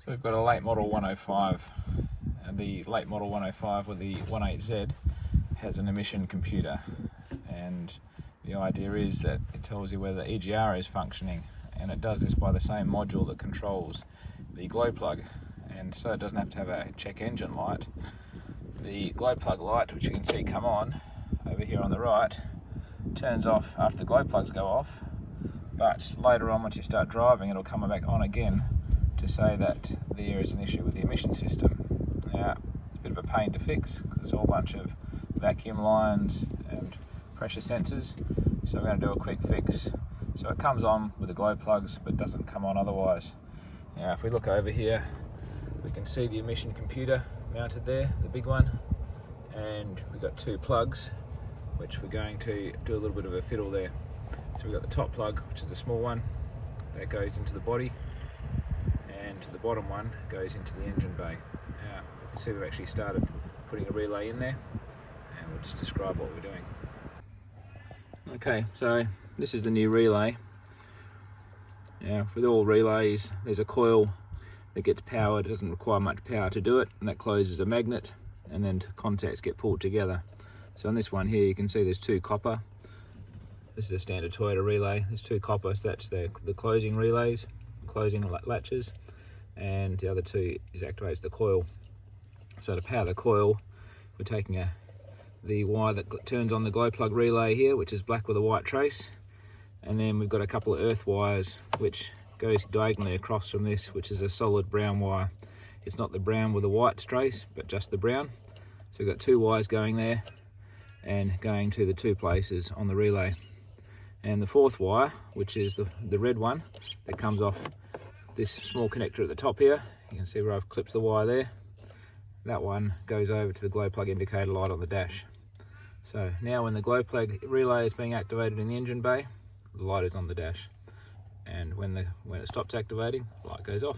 So we've got a late model 105, and the late model 105 with the 18Z has an emission computer, and the idea is that it tells you whether EGR is functioning, and it does this by the same module that controls the glow plug. And so it doesn't have to have a check engine light. The glow plug light, which you can see come on over here on the right, turns off after the glow plugs go off, but later on, once you start driving, it'll come back on again to say that there is an issue with the emission system. Now, it's a bit of a pain to fix because it's a whole bunch of vacuum lines and pressure sensors, so we're going to do a quick fix. So it comes on with the glow plugs but doesn't come on otherwise. Now if we look over here, we can see the emission computer mounted there, the big one, and we've got two plugs which we're going to do a little bit of a fiddle there. So we've got the top plug, which is the small one, that goes into the body, and the bottom one goes into the engine bay. Now you can see we've actually started putting a relay in there, and we'll just describe what we're doing. Okay, so this is the new relay. Now with all relays, there's a coil that gets powered. It doesn't require much power to do it, and that closes a magnet, and then contacts get pulled together. So on this one here, you can see there's two copper. This is a standard Toyota relay. There's two copper, so that's the closing relays, closing latches, and the other two activates the coil. So to power the coil, we're taking the wire that turns on the glow plug relay here, which is black with a white trace, and then we've got a couple of earth wires which goes diagonally across from this, which is a solid brown wire. It's not the brown with a white trace, but just the brown. So we've got two wires going there and going to the two places on the relay. And the fourth wire, which is the red one that comes off this small connector at the top here, you can see where I've clipped the wire there. That one goes over to the glow plug indicator light on the dash. So now when the glow plug relay is being activated in the engine bay, the light is on the dash, and when it stops activating, the light goes off.